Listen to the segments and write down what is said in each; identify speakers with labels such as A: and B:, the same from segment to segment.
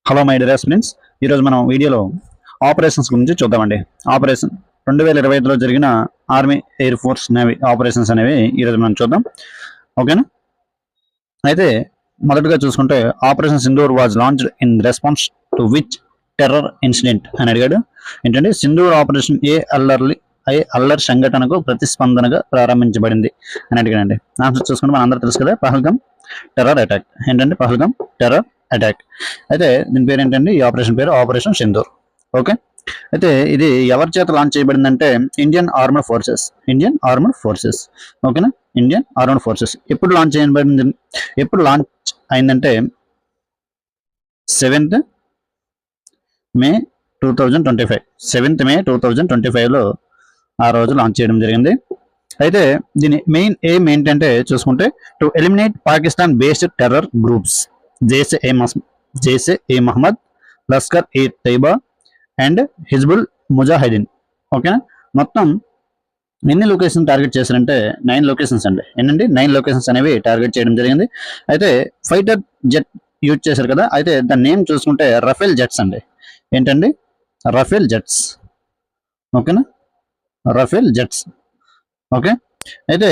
A: Hello my dear friends, ఈరోజు మనం వీడియోలో ఆపరేషన్స్ గురించి చూద్దామండి. ఆపరేషన్ 2025లో జరిగిన army, air force, navy operations అనేవి ఈరోజు మనం చూద్దాం. ఓకేనా? అయితే మొదటగా చూసుకుంటే operation Sindoor was launched in response to which terror incident అని అడిగాడు. ఏంటంటే సింధూర్ ఆపరేషన్ ఏ అల్లరి సంఘటనకు ప్రతిస్పందనగా ప్రారంభించబడింది అని అడిగాడండి. ఆన్సర్ చూసుకుంటే మన అందరూ తెలుసు కదా, పహల్గామ్ టెర్రర్ అటాక్. ఏంటంటే పహల్గామ్ టెర్రర్ అటాక్. అయితే దీని పేరు ఏంటంటే, ఈ ఆపరేషన్ పేరు ఆపరేషన్ సింధూర్. ఓకే. అయితే ఇది ఎవరి చేత లాంచ్ చేయబడిందంటే ఇండియన్ ఆర్మడ్ ఫోర్సెస్. ఓకేనా? Indian armed forces. ఎప్పుడు లాంచ్ చేయబడింది, ఎప్పుడు లాంచ్ అయిందంటే 7th మే 2025. 7th మే 2025లో ఆ రోజు లాంచ్ చేయడం జరిగింది. అయితే దీని మెయిన్ ఎయిమ్ ఏంటంటే చూసుకుంటే, to eliminate Pakistan based terror groups Jaish e Mohammed, Lashkar e Taiba and Hizbul Mujahideen. ఓకేనా? మొత్తం ఎన్ని లొకేషన్ టార్గెట్ చేశారంటే 9 లొకేషన్స్ అండి. ఏంటంటే 9 లొకేషన్స్ అనేవి టార్గెట్ చేయడం జరిగింది. అయితే ఫైటర్ జెట్ యూజ్ చేశారు కదా, అయితే దాని నేమ్ చూసుకుంటే రఫేల్ జెట్స్ అండి. ఏంటండి? Rafale jets. ఓకేనా? Rafale jets. ఓకే. అయితే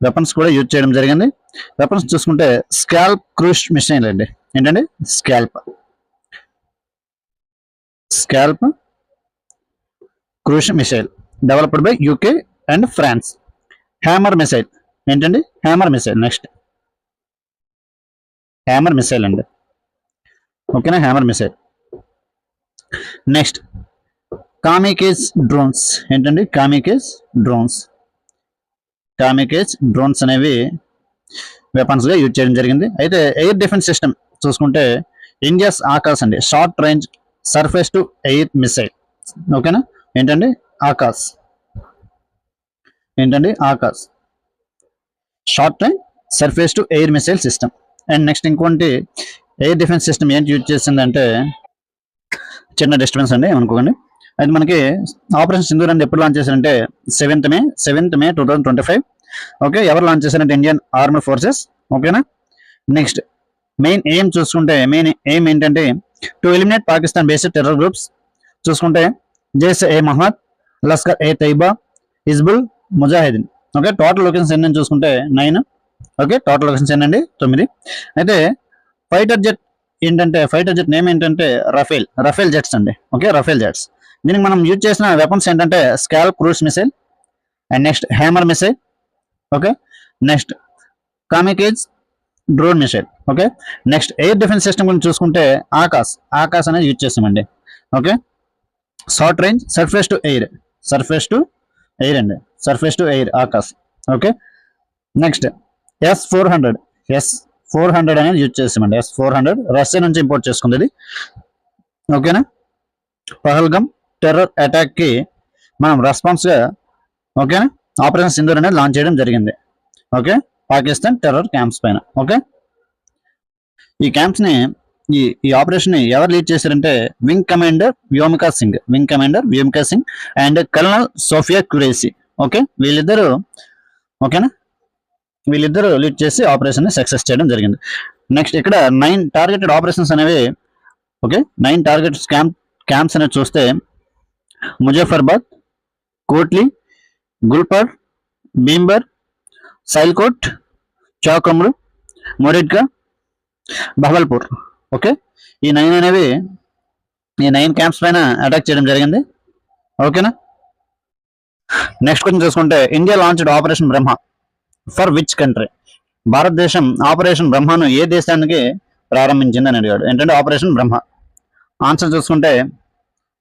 A: వెపన్స్ కూడా యూజ్ చేయడం జరిగింది. వెపన్స్ చూసుకుంటే స్కాల్ప్ క్రూజ్ మిసైల్ అండి. ఏంటండి? SCALP cruise missile developed by UK and France. HAMMER missile. ఏంటండి? HAMMER missile. Next HAMMER missile అండి. ఓకేనా? HAMMER missile. Next kamikaze drones. ఏంటండి? కామికేజ్ డ్రోన్స్ అనేవి వెపన్స్గా యూజ్ చేయడం జరిగింది. అయితే ఎయిర్ డిఫెన్స్ సిస్టమ్ చూసుకుంటే ఇండియాస్ ఆకాశ్ అండి. Short range surface to air missile. ఓకేనా? ఏంటండి? Akash short range surface to air missile system. And next ఇంకోటి ఎయిర్ డిఫెన్స్ సిస్టమ్ ఏంటి యూజ్ చేసిందంటే, చిన్న డిస్టర్బెన్స్ అండి, అనుకోకండి. అయితే మనకి ఆపరేషన్ సింధూర్ అంటే ఎప్పుడు లాంచ్ చేశారంటే 7th మే 2025. ఓకే. ఎవరు లాంచ్ చేశారంటే ఇండియన్ ఆర్మడ్ ఫోర్సెస్. ఓకేనా? నెక్స్ట్ మెయిన్ ఎయిమ్ చూసుకుంటే, మెయిన్ ఎయిమ్ ఏంటంటే to eliminate Pakistan based terror groups. చూసుకుంటే Jaish e Mohammed, Lashkar e Taiba, Hizbul Mujahideen. Okay. Total locations ఎన్ని చూసుకుంటే 9. ఓకే. టోటల్ లొకేషన్స్ ఏంటండి? 9. అయితే ఫైటర్ జెట్ నేమ్ ఏంటంటే రఫేల్ జెట్స్ అండి. ఓకే. Rafale jets. దీనికి మనం యూజ్ చేసిన వెపన్స్ ఏంటంటే SCALP cruise missile and next HAMMER missile. Okay. Next kamikaze drone missile. Okay. Next air defence system గురించి చూసుకుంటే ఆకాశ్ అనేది యూజ్ చేస్తామండి. Okay. Short range surface to air అండి. ఆకాశ్. ఓకే. నెక్స్ట్ S-400 అనేది యూజ్ చేస్తామండి. S-400 రష్యా నుంచి import చేసుకుంది ఇది. ఓకేనా? పహల్గామ్ టెర్రర్ అటాక్ కి మనం రెస్పాన్స్ గా, ఓకేనా, ఆపరేషన్ సింధూర్ అనేది లాంచ్ చేయడం జరిగింది. ఓకే. పాకిస్తాన్ టెర్రర్ క్యాంప్స్ పైన. ఓకే. ఈ క్యాంప్స్ ని ఈ ఆపరేషన్ ని ఎవరు లీడ్ చేశారంటే wing commander Vyomika Singh and colonel Sofiya Qureshi. Okay. వీళ్ళిద్దరు లీడ్ చేసి ఆపరేషన్ ని సక్సెస్ చేయడం జరిగింది. నెక్స్ట్ ఇక్కడ 9 టార్గెటెడ్ ఆపరేషన్స్ అనేవి. ఓకే. 9 టార్గెట్ క్యాంప్స్ అనేవి చూస్తే ముజఫర్బాద్, కోట్లీ, గుల్పర్, భీంబర్, సైల్కోట్, చౌకమ్రు, మొరిడ్కా, బహవల్పూర్. ఓకే. ఈ 9 క్యాంప్స్ పైన అటాక్ చేయడం జరిగింది. ఓకేనా? నెక్స్ట్ క్వశ్చన్ చూసుకుంటే India launched operation Brahma for which country. భారతదేశం ఆపరేషన్ బ్రహ్మను ఏ దేశానికి ప్రారంభించింది అని అడిగాడు. ఏంటంటే ఆపరేషన్ బ్రహ్మ. ఆన్సర్ చూసుకుంటే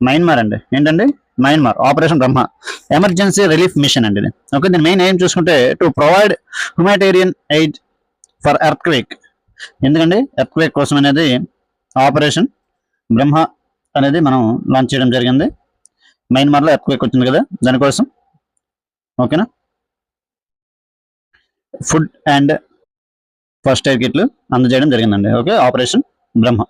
A: మయన్మార్ అండి. ఏంటండి? మయన్మార్. ఆపరేషన్ బ్రహ్మ ఎమర్జెన్సీ రిలీఫ్ మిషన్ అండి ఇది. ఓకే. దీని మెయిన్ ఎయిమ్ చూసుకుంటే to provide humanitarian aid for earthquake. ఎందుకండి? ఎర్త్క్వేక్ కోసం అనేది ఆపరేషన్ బ్రహ్మ అనేది మనం లాంచ్ చేయడం జరిగింది. మయన్మార్లో ఎర్త్క్వేక్ వచ్చింది కదా, దానికోసం. ఓకేనా? ఫుడ్ అండ్ ఫస్ట్ ఎయిడ్ కిట్లు అందజేయడం జరిగిందండి. ఓకే. ఆపరేషన్ బ్రహ్మ.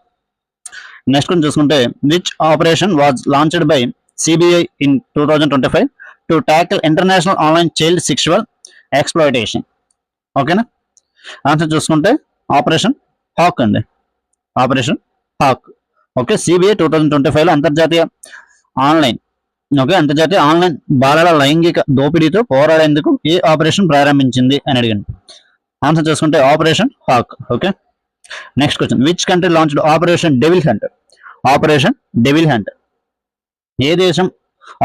A: నెక్స్ట్ కొంచెం చూసుకుంటే which operation was launched by CBI in 2025 to tackle international online child sexual exploitation. ఓకేనా? ఆన్సర్ చూసుకుంటే ఆపరేషన్ హాక్ అండి. Operation hack. ఓకే, సిబిఐ 2025లో అంతర్జాతీయ ఆన్లైన్ బాలల లైంగిక దోపిడీతో పోరాడేందుకు ఏ ఆపరేషన్ ప్రారంభించింది అని అడిగాను. ఆన్సర్ చేసుకుంటే Operation hack. Okay, next question, which country launched Operation Devil Hunt? Operation Devil Hunt ఏ దేశం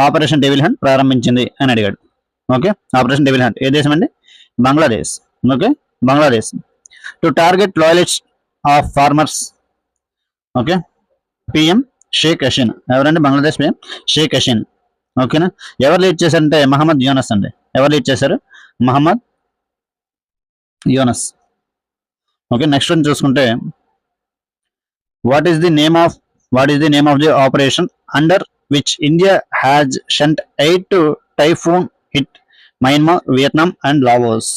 A: ఆపరేషన్ డెవిల్ హంట్ ప్రారంభించింది అని అడిగాడు. ఓకే, ఆపరేషన్ డెవిల్ హంట్ ఏ దేశం అండి? Bangladesh. Okay, Bangladesh. To target loyalist of formers. Okay, PM Sheikh Hasina. ఎవరండి? బంగ్లాదేశ్ పిఎం షేక్ హసీనా. ఓకేనా, ఎవరు లీడ్ చేశారంటే మహమ్మద్ యూనస్ అండి. ఎవరు లీడ్ చేశారు? Muhammad Yunus. Okay, next one చూసుకుంటే what is the name of the operation under which India has sent aid to typhoon hit Myanmar, Vietnam and Laos.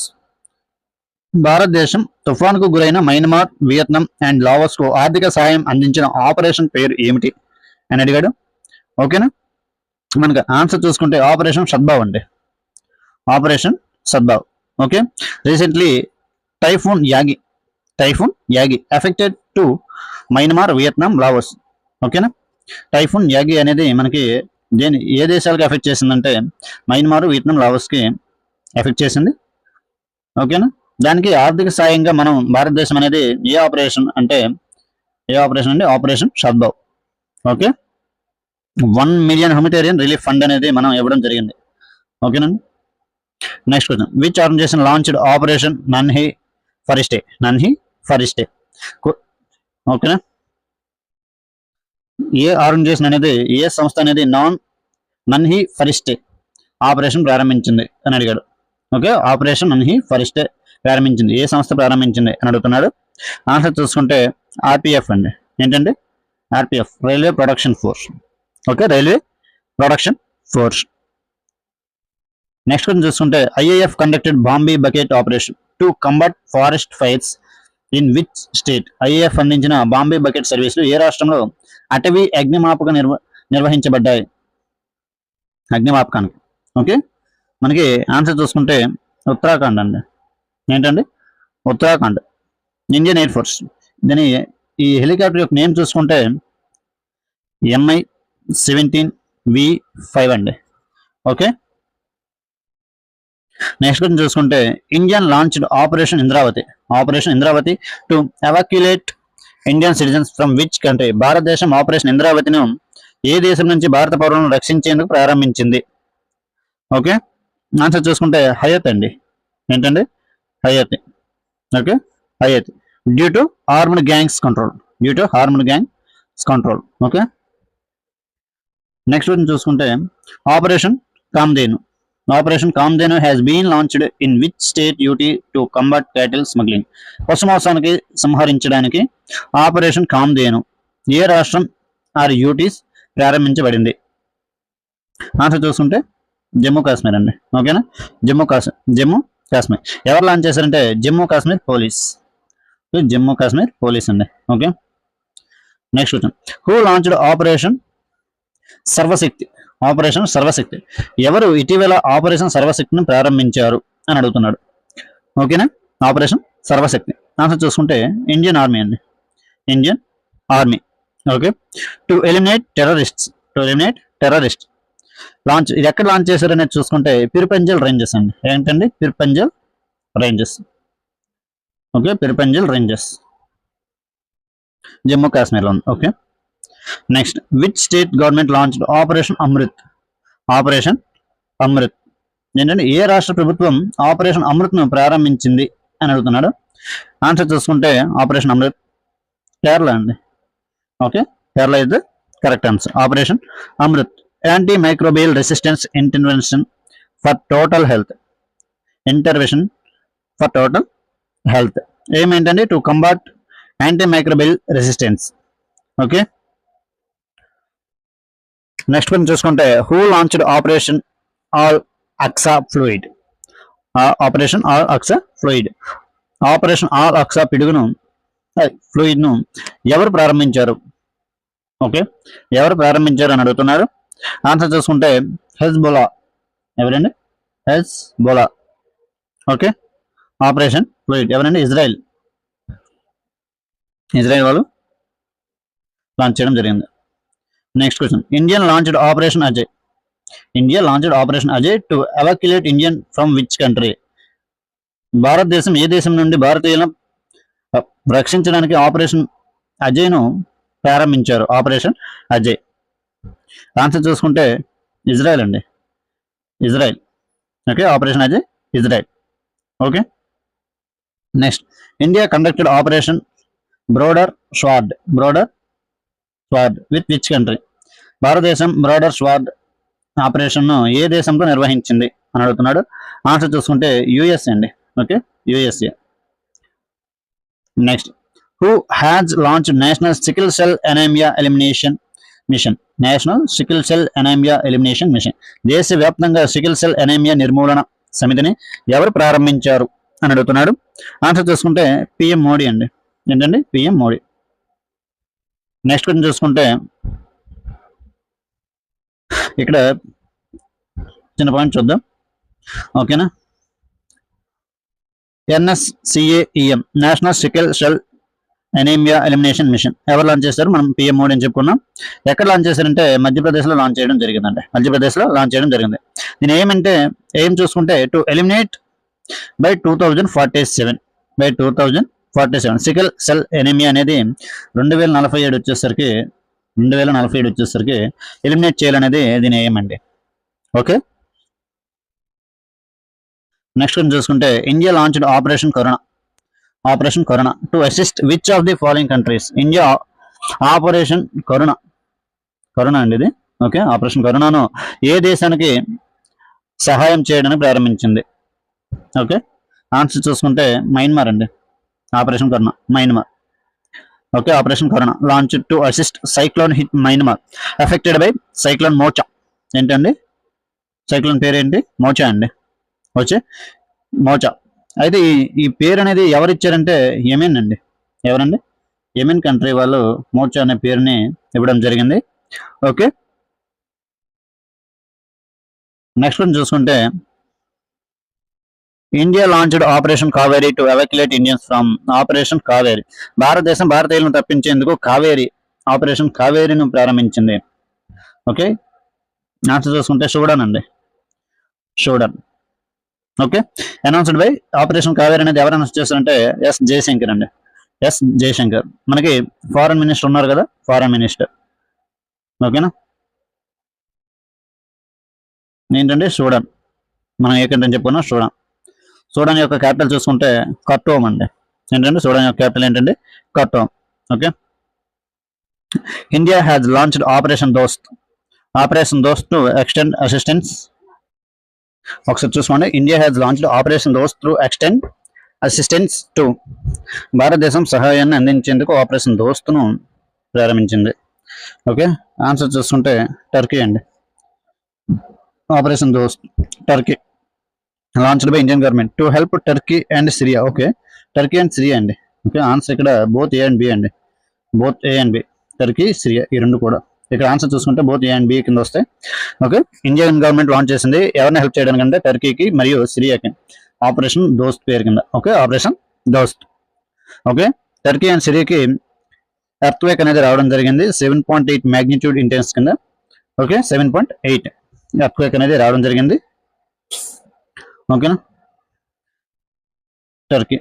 A: భారతదేశం తుఫాన్కు గురైన మయన్మార్, వియత్నాం అండ్ లావోస్ కు ఆర్థిక సహాయం అందించిన ఆపరేషన్ పేరు ఏమిటి అని అడిగాడు. ఓకేనా, మనకు ఆన్సర్ చూసుకుంటే ఆపరేషన్ సద్భావ్ అండి. Operation Sadbhav. Okay, recently typhoon Yagi affected to Myanmar, Vietnam, Laos. ఓకేనా, టైఫూన్ యాగి అనేది మనకి ఏ దేశాలకు ఎఫెక్ట్ చేసిందంటే మయన్మార్, వియత్నాం, లావోస్కి ఎఫెక్ట్ చేసింది. ఓకేనా, దానికి ఆర్థిక సాయంగా మనం భారతదేశం అనేది ఏ ఆపరేషన్ అంటే Operation Sadbhav. Okay, 1 million humanitarian relief fund అనేది మనం ఇవ్వడం జరిగింది. ఓకేనండి, next question, which organisation launched Operation Nanhe Farishtey. ఓకేనా, ఏ ఆర్గనైజేషన్ అనేది, ఏ సంస్థ అనేది నన్హీ ఫరిస్టే ఆపరేషన్ ప్రారంభించింది అని అడిగాడు. ఓకే, ఆపరేషన్ నన్హీ ఫరిస్టే ప్రారంభించింది, ఏ సంస్థ ప్రారంభించింది అని అడుగుతున్నాడు. ఆన్సర్ చూసుకుంటే ఆర్పిఎఫ్ అండి. ఏంటండి? RPF, railway production force. Okay, railway production force. Next కొంచెం చూసుకుంటే IAF conducted Bombay bucket operation to combat forest fires in which state. IAF అందించిన బాంబే బకెట్ సర్వీసులు ఏ రాష్ట్రంలో అటవీ అగ్నిమాపక నిర్వహించబడ్డాయి? అగ్నిమాపకానికి. ఓకే, మనకి ఆన్సర్ చూసుకుంటే ఉత్తరాఖండ్ అండి. ఏంటండి? Uttarakhand, Indian Air Force. దీని ఈ హెలికాప్టర్ యొక్క నేమ్ చూసుకుంటే MI-17V5 అండి. ఓకే, నెక్స్ట్ క్వశ్చన్ చూసుకుంటే Indian launched Operation Indravati to evacuate Indian citizens from which country. భారతదేశం ఆపరేషన్ ఇంద్రావతిను ఏ దేశం నుంచి భారత పౌరులను రక్షించేందుకు ప్రారంభించింది? ఓకే, ఆన్సర్ చూసుకుంటే హయత్ అండి. ఏంటండి? Haiti. Okay, Haiti. Due to armed gangs control. Okay, next చూసుకుంటే Operation Kamdhenu has been launched in which state UT to combat cattle smuggling. పశుమోసానికి సంహరించడానికి ఆపరేషన్ కామ్ధేను ఏ రాష్ట్రం యూటీస్ ప్రారంభించబడింది? ఆన్సర్ చూసుకుంటే జమ్మూ కాశ్మీర్ అండి. ఓకేనా, జమ్మూ కాశ్మీర్. ఎవరు లాంచ్ చేశారంటే జమ్మూ కాశ్మీర్ పోలీస్ అండి. Okay, next question, who launched operation సర్వశక్తి. ఎవరు ఇటీవల ఆపరేషన్ సర్వశక్తిని ప్రారంభించారు అని అడుగుతున్నాడు. ఓకేనా, ఆపరేషన్ సర్వశక్తి. ఆన్సర్ చూసుకుంటే ఇండియన్ ఆర్మీ అండి. Indian army. Okay, to eliminate terrorist launch. ఇది ఎక్కడ లాంచ్ చేశారు అనేది చూసుకుంటే పిర్పంజల్ రేంజెస్ అండి. ఏంటండి? Pir Panjal ranges. Okay, Pir Panjal ranges Jammu కాశ్మీర్లో ఉంది. Okay, next, which state government launched operation Amrit. ఏంటంటే ఏ రాష్ట్ర ప్రభుత్వం ఆపరేషన్ అమృత్ను ప్రారంభించింది అని అడుగుతున్నాడు. ఆన్సర్ చూసుకుంటే ఆపరేషన్ అమృత్ కేరళ అండి. Okay, Kerala is the correct answer. Operation Amrit, antimicrobial resistance intervention for total health. ఏమేంటండి? To combat antimicrobial resistance. Okay, next one చూసుకుంటే who launched Operation Al Aqsa flood. Operation Al Aqsa flood ను ఎవరు ప్రారంభించారు? Okay, ఎవరు ప్రారంభించారు అని అడుగుతున్నారు. Answer చూసుకుంటే హెజ్బోలా. ఎవరండి? హెజ్బోలా. ఓకే, ఆపరేషన్ ఫ్లూయిడ్ ఎవరండి? ఇజ్రాయెల్ వాళ్ళు లాంచ్ చేయడం జరిగింది. Next question, India launched Operation Ajay to evacuate Indian from which country? భారతదేశం ఏ దేశం నుండి భారతీయులను రక్షించడానికి ఆపరేషన్ అజయ్ను ప్రారంభించారు? ఆపరేషన్ అజయ్ ఆన్సర్ చూసుకుంటే ఇజ్రాయెల్ అండి, Israel. Okay, Operation Ajay Israel. Okay, next, India conducted operation broader sword with which country? భారతదేశం బ్రోడర్ స్వార్డ్ ఆపరేషన్ ను ఏ దేశంతో నిర్వహించింది అని అడుగుతున్నాడు. ఆన్సర్ చూసుకుంటే యుఎస్ అండి. Okay, USA. Next, who has launch national sickle cell anaemia elimination mission? దేశవ్యాప్తంగా సికిల్ సెల్ ఎనీమియా నిర్మూలన సమితిని ఎవరు ప్రారంభించారు అని అడుగుతున్నాడు. ఆన్సర్ చూసుకుంటే పిఎం మోడీ అండి. ఏంటండి? పిఎం మోడీ. నెక్స్ట్ క్వశ్చన్ చూసుకుంటే ఇక్కడ చిన్న పాయింట్ చూద్దాం. ఓకేనా, NSCAEM national sickle cell anaemia elimination mission ఎవరు లాంచ్ చేశారు? మనం పిఎం మోడీ అని చెప్పుకున్నాం. ఎక్కడ లాంచ్ చేశారంటే మధ్యప్రదేశ్లో లాంచ్ చేయడం జరిగిందండి. దీని ఏమంటే ఏం చూసుకుంటే to eliminate by 2047 sickle cell anaemia అనేది 2047 వచ్చేసరికి ఎలిమినేట్ చేయాలనేది దీని ఎయిమ్ అండి. ఓకే, నెక్స్ట్ చూసుకుంటే India launched Operation Karuna to assist which of the following countries? India Operation Karuna అండి ఇది. ఓకే, ఆపరేషన్ కరుణను ఏ దేశానికి సహాయం చేయడానికి ప్రారంభించింది? ఓకే, ఆన్సర్ చూసుకుంటే మయన్మార్ అండి. Operation Karuna Myanmar. Okay, Operation Karuna launch to assist cyclone hit Myanmar affected by cyclone Mocha. ఏంటండి సైక్లోన్ పేరేంటి? మోచా అండి. వచ్చే మోచా. అయితే ఈ పేరు అనేది ఎవరు ఇచ్చారంటే యెమెన్ అండి. ఎవరండి? యెమెన్ కంట్రీ వాళ్ళు మోచా అనే పేరుని ఇవ్వడం జరిగింది. ఓకే, నెక్స్ట్ వన్ చూసుకుంటే India launched Operation Kaveri to evacuate Indians from Operation Kaveri. భారతదేశం భారతీయులను తప్పించేందుకు ఆపరేషన్ కావేరీను ప్రారంభించింది. ఓకే, ఆన్సర్ చూసుకుంటే సూడాన్ అండి. Okay, announced by Operation Kaveri అనేది ఎవరు అనౌన్స్ చేస్తారంటే ఎస్ జయశంకర్ అండి. మనకి ఫారెన్ మినిస్టర్ ఉన్నారు కదా, ఫారెన్ మినిస్టర్. ఓకేనా, ఏంటంటే సూడాన్. మనం ఏ కంట్రీ చెప్పుకున్నాం? సూడాన్ యొక్క క్యాపిటల్ చూసుకుంటే ఖర్టూమ్ అండి. ఏంటంటే సూడాన్ యొక్క క్యాపిటల్ ఏంటంటే Khartoum. Okay, India has launched operation Dost to extend assistance. ఒకసారి చూసుకోండి, India has launched operation Dost to extend assistance to. భారతదేశం సహాయాన్ని అందించేందుకు ఆపరేషన్ దోస్తును ప్రారంభించింది. ఓకే, ఆన్సర్ చూసుకుంటే టర్కీ అండి. Operation Dost Turkey launched by Indian government to help Turkey and Syria. Okay, Turkey and Syria అండి. ఓకే, ఆన్సర్ ఇక్కడ బోత్ ఏ అండ్ బి అండి. టర్కీ సిరియా ఈ రెండు కూడా. ఇక్కడ ఆన్సర్ చూసుకుంటే బోత్ ఏ అండ్ బి కింద వస్తాయి. ఓకే, ఇండియన్ గవర్నమెంట్ లాంచ్ చేసింది ఎవరిని హెల్ప్ చేయడానికి అంటే టర్కీకి మరియు సిరియాకి, ఆపరేషన్ దోస్త్ పేరు కింద. ఓకే, ఆపరేషన్ దోస్త్. ఓకే, టర్కీ అండ్ సిరియాకి ఎర్త్క్వేక్ అనేది రావడం జరిగింది 7.8 మ్యాగ్నిట్యూడ్ ఇంటెన్స్ కింద. ఓకే, 7.8 ఎర్త్క్వేక్ అనేది రావడం జరిగింది. ఓకేనా, టర్కీ.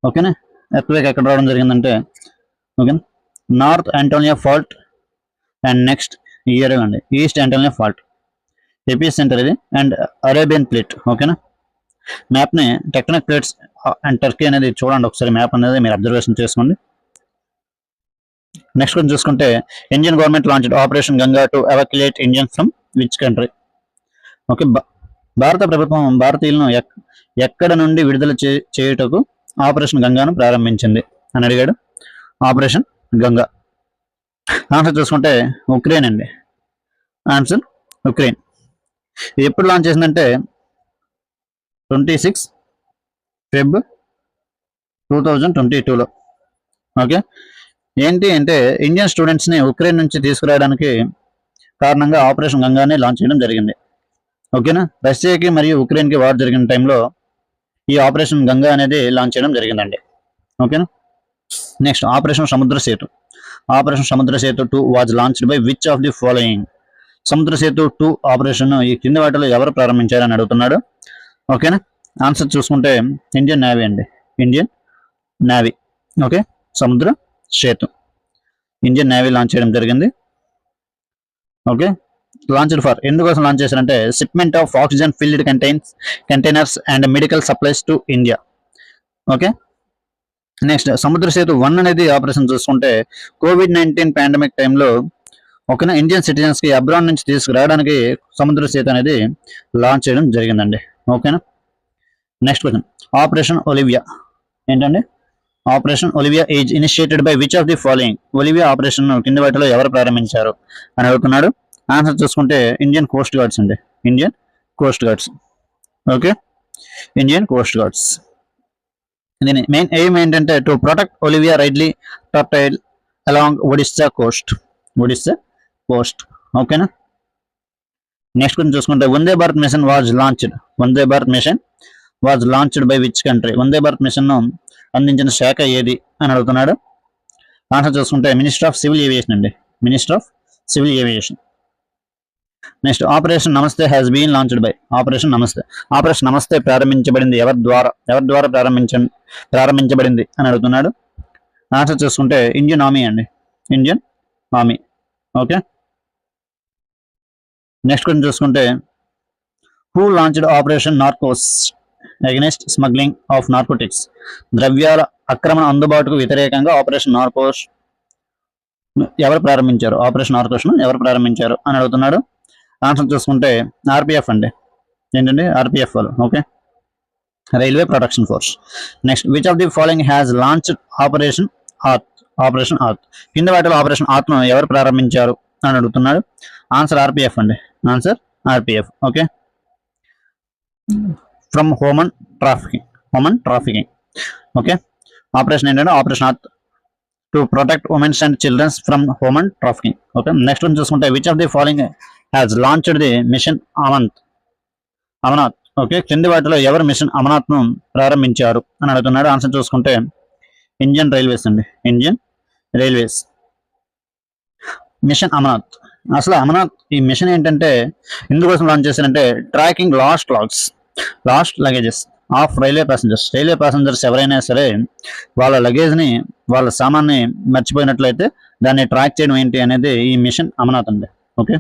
A: ఓకేనా, ఎర్త్క్వేక్ ఎక్కడ రావడం జరిగిందంటే ఓకేనా north Anatolia fault and next year అండి east Anatolia fault epicentre ఇది అండ్ అరేబియన్ ప్లేట్. ఓకేనా, మ్యాప్ని టెక్టోనిక్ ప్లేట్స్ అండ్ టర్కీ అనేది చూడండి ఒకసారి, మ్యాప్ అనేది మీరు అబ్జర్వేషన్ చేసుకోండి. నెక్స్ట్ కొంచెం చూసుకుంటే Indian government launched operation Ganga to evacuate Indians from which country? Okay, భారత ప్రభుత్వం భారతీయులను ఎక్కడ నుండి విడుదల చేయుటకు ఆపరేషన్ గంగాను ప్రారంభించింది అని అడిగాడు. ఆపరేషన్ గంగా ఆన్సర్ చూసుకుంటే ఉక్రెయిన్ అండి. Answer Ukraine. ఇది ఎప్పుడు లాంచ్ చేసిందంటే 26 ఫెబ్రవరి 2022లో. ఓకే, ఏంటి అంటే ఇండియన్ స్టూడెంట్స్ని ఉక్రెయిన్ నుంచి తీసుకురావడానికి కారణంగా ఆపరేషన్ గంగానే లాంచ్ చేయడం జరిగింది. ఓకేనా, రష్యాకి మరియు ఉక్రెయిన్కి వార్ జరిగిన టైంలో ఈ ఆపరేషన్ గంగా అనేది లాంచ్ చేయడం జరిగిందండి. ఓకేనా, next operation Samudra Setu. Operation Samudra Setu 2 was launched by which of the following? Samudra Setu 2 operation ఈ కింది వాటిలో ఎవరు ప్రారంభించారని అడుగుతున్నాడు. ఓకేనా, ఆన్సర్ చూసుకుంటే ఇండియన్ నేవీ అండి, Indian navy. Okay, Samudra Setu Indian navy launch చేయడం జరిగింది. ఓకే, లాంచ్డ్ ఫర్ ఎందుకోసం లాంచ్ చేశారంటే shipment of oxygen filled containers and medical supplies to India. Okay, next Samudra Setu 1 అనేది ఆపరేషన్ చూసుకుంటే కోవిడ్-19 పాండమిక్ టైంలో ఓకేనా ఇండియన్ సిటిజన్స్ కి అబ్రాడ్ నుంచి తీసుకురావడానికి సముద్ర సేతు అనేది లాంచ్ చేయడం జరిగిందండి. ఓకేనా, నెక్స్ట్ క్వశ్చన్ ఆపరేషన్ ఒలివియా ఏంటండి? Operation Olivia is initiated by which of the following? ఒలివియా ఆపరేషన్ కింది వాటిలో ఎవరు ప్రారంభించారు అని అడుగుతున్నాడు. ఆన్సర్ చూసుకుంటే ఇండియన్ కోస్ట్ గార్డ్స్ అండి, Indian coast guards. Okay, Indian coast guards. దీని మెయిన్ ఎయిమ్ ఏంటంటే to protect Olivia Ridley turtle along Odisha coast. ఓకేనా, నెక్స్ట్ కొంచెం చూసుకుంటే Vande Bharat mission was launched. Vande Bharat mission was launched by which country? Vande Bharat machine ను అందించిన శాఖ ఏది అని అడుగుతున్నాడు. ఆన్సర్ చూసుకుంటే మినిస్టర్ ఆఫ్ సివిల్ ఏవియేషన్ అండి, minister of civil aviation. Next operation Namaste has been launched by? Operation Namaste ప్రారంభించబడింది ఎవరి ద్వారా ప్రారంభించబడింది అని అడుగుతున్నాడు. ఆన్సర్ చూసుకుంటే ఇండియన్ ఆర్మీ అండి, ఇండియన్ ఆర్మీ. ఓకే, నెక్స్ట్ కొంచెం చూసుకుంటే who launched operation Narcos against smuggling of narcotics? ద్రవ్యాల అక్రమణ అందుబాటుకు వ్యతిరేకంగా ఆపరేషన్ నార్కోస్ ఎవరు ప్రారంభించారు? ఆపరేషన్ నార్కోస్ ను ఎవరు ప్రారంభించారు అని అడుగుతున్నాడు. ఆన్సర్ చూసుకుంటే ఆర్పిఎఫ్ అండి, ఏంటండి? ఆర్పిఎఫ్ వాళ్ళు. Okay, railway protection force. Next which of the following has launched operation ఆర్త్? ఆపరేషన్ ఆర్త్ కింద వాటిలో ఆపరేషన్ ఆర్త్ ను ఎవరు ప్రారంభించారు అని అడుగుతున్నాడు. ఆన్సర్ ఆర్పిఎఫ్ అండి, answer RPF. Okay, from human trafficking. Okay, operation ఏంటంటే ఆపరేషన్ ఆర్త్ to protect womens and childrens from human trafficking. Okay, next one చూసుకుంటే which of the following has launched the mission Amanat? Okay, కింది వాటిలో ఎవరు machine అమనాథ్ ను ప్రారంభించారు అని అడుగుతున్నాడు. ఆన్సర్ చూసుకుంటే ఇండియన్ రైల్వేస్ అండి, ఇండియన్ రైల్వేస్. మిషన్ అమనాథ్. అసలు అమనాథ్ ఈ మిషన్ ఏంటంటే ఎందుకోసం లాంచ్ చేశారంటే tracking lost luggages of railway passengers ఎవరైనా సరే వాళ్ళ లగేజ్ ని వాళ్ళ సామాన్ని మర్చిపోయినట్లయితే దాన్ని ట్రాక్ చేయడం ఏంటి అనేది ఈ మిషన్ అమనాథ్ అండి. Okay,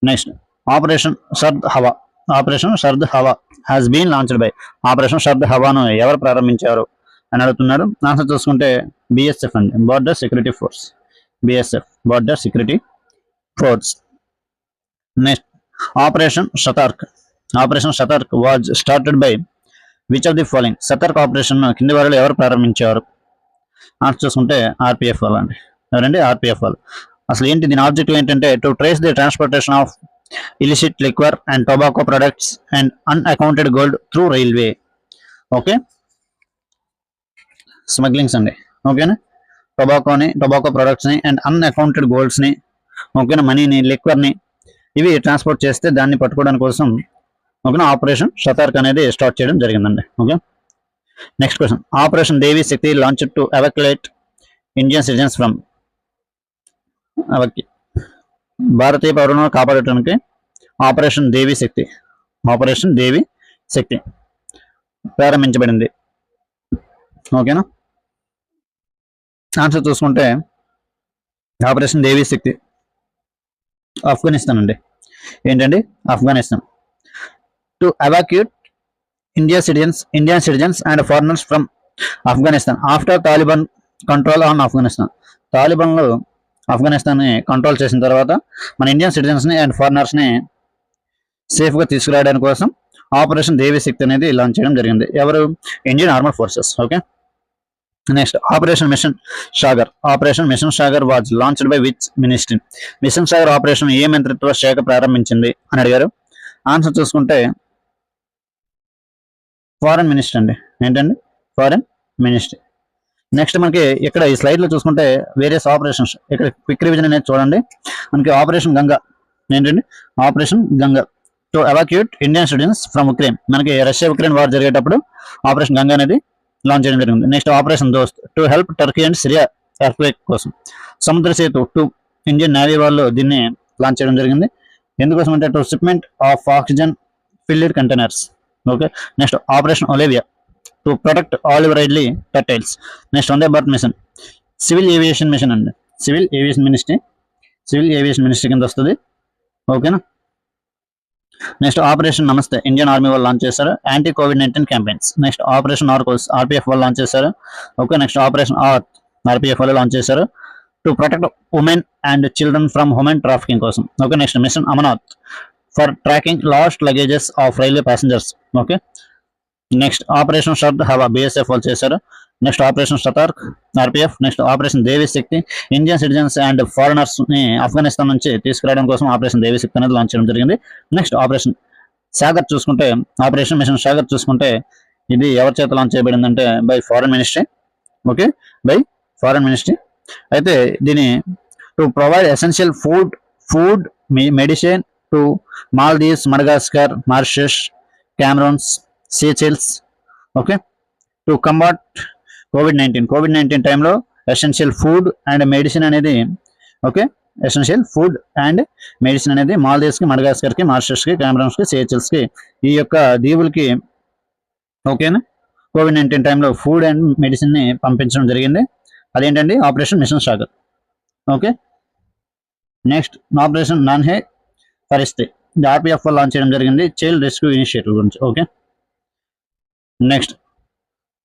A: next operation Sard Hawa has been launched by? Operation షర్ద్ హవాను ఎవరు ప్రారంభించారు అని అడుగుతున్నారు. ఆన్సర్ చూసుకుంటే బిఎస్ఎఫ్ అండి, border security force. BSF, border security force. Next operation Satark was started by which of the following? Satark operation కింది వారిలో ఎవరు ప్రారంభించారు? ఆన్సర్ చూసుకుంటే ఆర్పిఎఫ్ వాళ్ళు అండి. ఎవరండి? ఆర్పిఎఫ్ వాళ్ళు. అసలు ఏంటి దీని ఆబ్జెక్టివ్ ఏంటంటే to trace the transportation of illicit liquor and tobacco products and unaccounted gold through railway. Okay, smugglings అండి. ఓకేనా, టొబాకో ప్రొడక్ట్స్ ని అండ్ అన్అకౌంటెడ్ గోల్డ్స్ ని, ఓకేనా, మనీని, లిక్వర్ ని, ఇవి ట్రాన్స్పోర్ట్ చేస్తే దాన్ని పట్టుకోవడానికి కోసం ఓకేనా ఆపరేషన్ షతర్క్ అనేది స్టార్ట్ చేయడం జరిగిందండి. Okay, next question operation Devi Shakti launch to evacuate Indian citizens from? భారతీయ పౌరులను కాపాడటానికి ఆపరేషన్ దేవి శక్తి ప్రారంభించబడింది. ఓకేనా, ఆన్సర్ చూసుకుంటే ఆపరేషన్ దేవి శక్తి ఆఫ్ఘనిస్తాన్ అండి. ఏంటండి? Afghanistan. To evacuate Indian citizens and foreigners from Afghanistan after Taliban control on Afghanistan. తాలిబాన్లు ఆఫ్ఘనిస్తాన్ ని కంట్రోల్ చేసిన తర్వాత మన ఇండియన్ సిటిజన్స్ ని అండ్ ఫారినర్స్ ని సేఫ్ గా తీసుకురావడానికి కోసం ఆపరేషన్ దేవి శక్తి అనేది లాంచ్ చేయడం జరిగింది. ఎవరు? Indian armed forces. Okay, next operation mission Sagar was launched by which ministry? Mission Sagar operation ఏ మంత్రిత్వ శాఖ ప్రారంభించింది అని అడిగారు. ఆన్సర్ చూసుకుంటే ఫారెన్ మినిస్టర్ అండి. ఏంటండి? Foreign ministry. నెక్స్ట్ మనకి ఇక్కడ ఈ స్లైడ్ లో చూసుకుంటే వేరియస్ ఆపరేషన్స్, ఇక్కడ క్విక్ రివిజన్ అనేది చూడండి. మనకి ఆపరేషన్ గంగా ఏంటండి? Operation Ganga to evacuate Indian students from Ukraine. మనకి రష్యా ఉక్రెయిన్ వార్ జరిగేటప్పుడు ఆపరేషన్ గంగా అనేది లాంచ్ చేయడం జరిగింది. Next operation Dost to help Turkey and Syria earthquake కోసం. సముద్ర సేతు 2 ఇండియన్ నేవీ వాళ్ళు దీన్ని లాంచ్ చేయడం జరిగింది. ఎందుకోసం అంటే to shipment of oxygen filled containers. Okay, next operation Olivia to protect olive ridley turtles. Next Vande Bharat mission, civil aviation mission అండి, civil aviation ministry కింద వస్తుంది. ఓకేనా. Next operation Namaste Indian army వాళ్ళు లాంచ్ చేశారు, యాంటీ కోవిడ్-19 క్యాంపెయిన్స్. నెక్స్ట్ ఆపరేషన్ ఆర్కోస్ RPF వాళ్ళు launch చేశారు. ఓకే, నెక్స్ట్ ఆపరేషన్ ఆర్పిఎఫ్ వాళ్ళు లాంచ్ చేశారు to protect women and children from human trafficking కోసం. Okay, next machine Amarnath for tracking lost luggages of railway passengers. Okay, next operation Sard Hawa BSF వాళ్ళు చేశారు. Next operation Satark RPF. Next operation Devi Shakti Indian citizens and foreigners ని ఆఫ్ఘనిస్తాన్ నుంచి తీసుకురావడం కోసం operation Devi శక్తి అనేది launch చేయడం జరిగింది. నెక్స్ట్ ఆపరేషన్ సాగర్ చూసుకుంటే, ఆపరేషన్ మిషన్ సాగర్ చూసుకుంటే ఇది ఎవరి చేత లాంచ్ చేయబడిందంటే by foreign ministry. Okay, by foreign ministry. అయితే దీని to provide essential food medicine to Maldives, Madagascar, Mauritius, Cameroons, Seychelles. Okay, to combat కోవిడ్-19 టైంలో ఎసెన్షియల్ ఫుడ్ అండ్ మెడిసిన్ అనేది, okay, essential food and medicine అనేది మాల్దీవ్స్కి, మడగాస్కర్కి, మారిషస్కి, క్యామరూన్స్కి, సీచెల్స్కి ఈ యొక్క దీవులకి, ఓకేనా, కోవిడ్-19 టైంలో ఫుడ్ అండ్ మెడిసిన్ని పంపించడం జరిగింది. అదేంటండి operation mission Sagar. Okay, next operation Nanhe పరిస్థితి ఇది ఆర్పిఎఫ్ లాంచ్ చేయడం జరిగింది, చైల్డ్ రెస్క్యూ ఇనిషియేటివ్ గురించి. Okay, next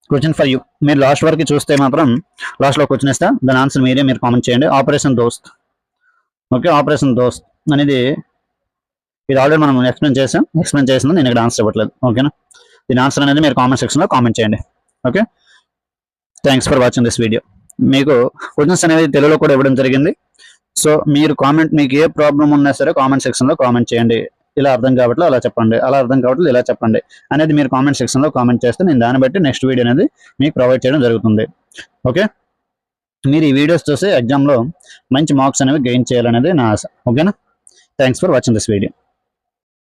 A: question for you. మీరు లాస్ట్ వరకు చూస్తే మాత్రం లాస్ట్లో క్వశ్చన్ ఇస్తా, దాని ఆన్సర్ మీరు కామెంట్ చేయండి. ఆపరేషన్ దోస్త్. ఓకే, ఆపరేషన్ దోస్త్ అనేది ఇది ఆల్రెడీ మనం ఎక్స్ప్లెయిన్ చేసింది, నేను ఇక్కడ ఆన్సర్ ఇవ్వట్లేదు. ఓకేనా, దీని ఆన్సర్ అనేది మీరు కామెంట్ సెక్షన్లో కామెంట్ చేయండి. Okay, thanks for watching this video. మీకు క్వశ్చన్స్ అనేది తెలుగులో కూడా ఇవ్వడం జరిగింది. సో మీరు మీకు ఏ ప్రాబ్లం ఉన్నా సరే కామెంట్ సెక్షన్లో కామెంట్ చేయండి. ఇలా అర్థం కావట్లేదు అలా చెప్పండి, అలా అర్థం కావట్లేదు ఇలా చెప్పండి అనేది మీరు కామెంట్ సెక్షన్లో కామెంట్ చేస్తే నేను దాన్ని బట్టి నెక్స్ట్ వీడియో అనేది మీకు ప్రొవైడ్ చేయడం జరుగుతుంది. ఓకే, మీరు ఈ వీడియోస్ చూసి ఎగ్జామ్లో మంచి మార్క్స్ అనేవి గెయిన్ చేయాలనేది నా ఆశ. ఓకేనా, thanks for watching this video.